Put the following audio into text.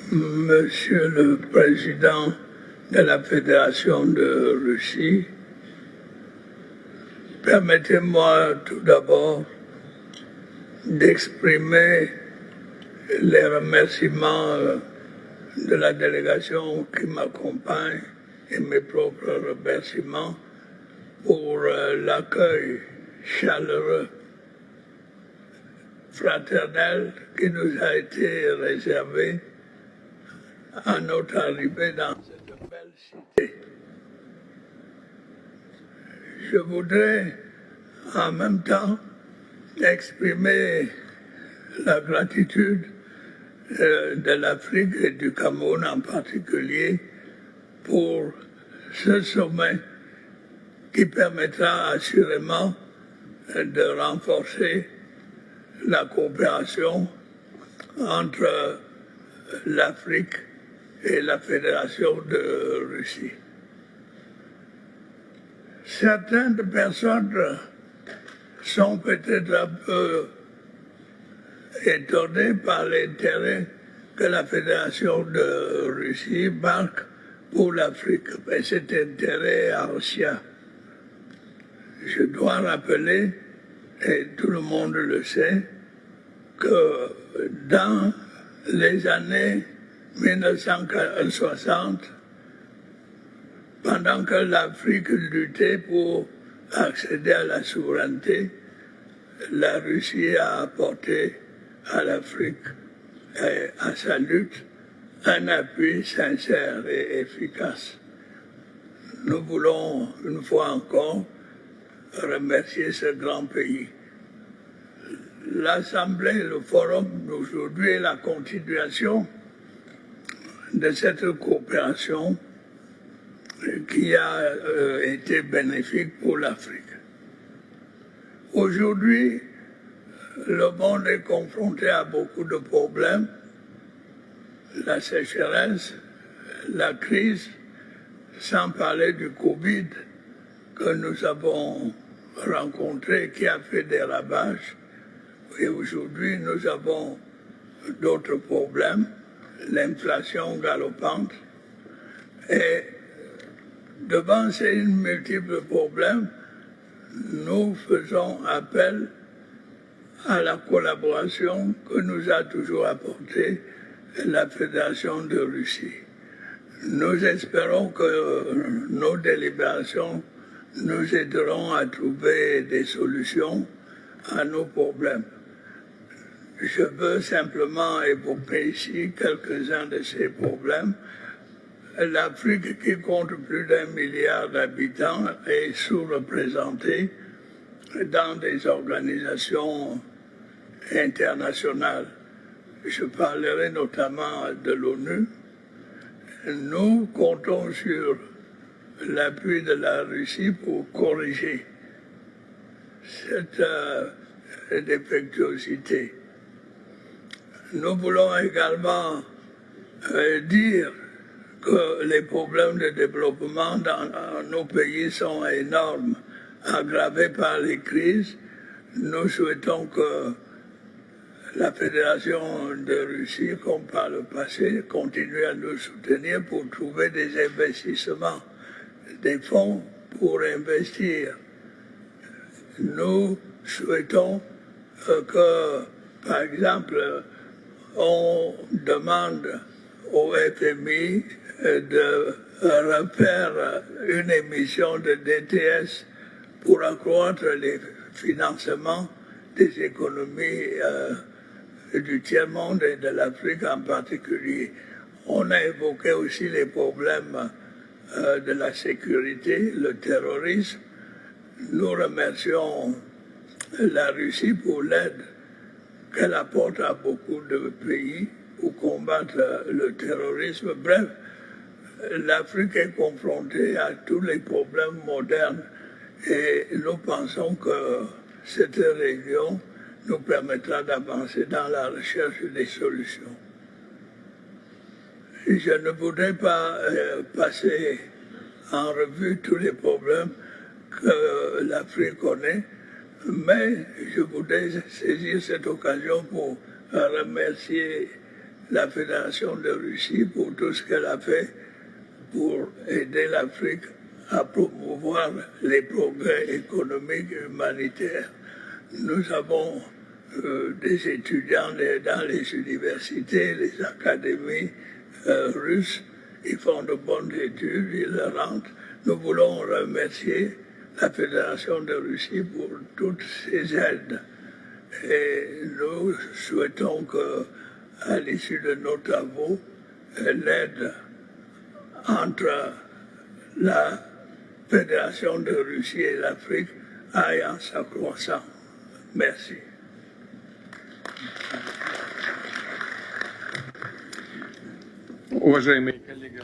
Monsieur le Président de la Fédération de Russie, permettez-moi tout d'abord d'exprimer les remerciements de la délégation qui m'accompagne et mes propres remerciements pour l'accueil chaleureux, fraternel qui nous a été réservé à notre arrivée dans cette belle cité. Je voudrais en même temps exprimer la gratitude de l'Afrique et du Cameroun en particulier pour ce sommet qui permettra assurément de renforcer la coopération entre l'Afrique et la Fédération de Russie. Certaines personnes sont peut-être un peu étonnées par l'intérêt que la Fédération de Russie marque pour l'Afrique, mais cet intérêt est ancien. Je dois rappeler, et tout le monde le sait, que dans les années 1960, pendant que l'Afrique luttait pour accéder à la souveraineté, la Russie a apporté à l'Afrique et à sa lutte un appui sincère et efficace. Nous voulons une fois encore remercier ce grand pays. L'Assemblée, le forum d'aujourd'hui est la continuation de cette coopération qui a été bénéfique pour l'Afrique. Aujourd'hui, le monde est confronté à beaucoup de problèmes, la sécheresse, la crise, sans parler du Covid que nous avons rencontré, qui a fait des ravages. Et aujourd'hui, nous avons d'autres problèmes, l'inflation galopante. Et devant ces multiples problèmes, nous faisons appel à la collaboration que nous a toujours apportée la Fédération de Russie. Nous espérons que nos délibérations nous aideront à trouver des solutions à nos problèmes. Je veux simplement évoquer ici quelques-uns de ces problèmes. L'Afrique, qui compte plus d'1 milliard d'habitants, est sous-représentée dans des organisations internationales. Je parlerai notamment de l'ONU. Nous comptons sur l'appui de la Russie pour corriger cette défectuosité. Nous voulons également dire que les problèmes de développement dans nos pays sont énormes, aggravés par les crises. Nous souhaitons que la Fédération de Russie, comme par le passé, continue à nous soutenir pour trouver des investissements, des fonds pour investir. Nous souhaitons que, par exemple, on demande au FMI de refaire une émission de DTS pour accroître les financements des économies du tiers-monde et de l'Afrique en particulier. On a évoqué aussi les problèmes de la sécurité, le terrorisme. Nous remercions la Russie pour l'aide qu'elle apporte à beaucoup de pays pour combattre le terrorisme. Bref, l'Afrique est confrontée à tous les problèmes modernes et nous pensons que cette région nous permettra d'avancer dans la recherche des solutions. Je ne voudrais pas passer en revue tous les problèmes que l'Afrique connaît, mais je voudrais saisir cette occasion pour remercier la Fédération de Russie pour tout ce qu'elle a fait pour aider l'Afrique à promouvoir les progrès économiques et humanitaires. Nous avons des étudiants dans les universités, les académies russes. Ils font de bonnes études, ils rentrent. Nous voulons remercier la Fédération de Russie pour toutes ces aides. Et nous souhaitons qu'à l'issue de nos travaux, l'aide entre la Fédération de Russie et l'Afrique aille en s'accroissant. Merci. Уважаемые коллеги,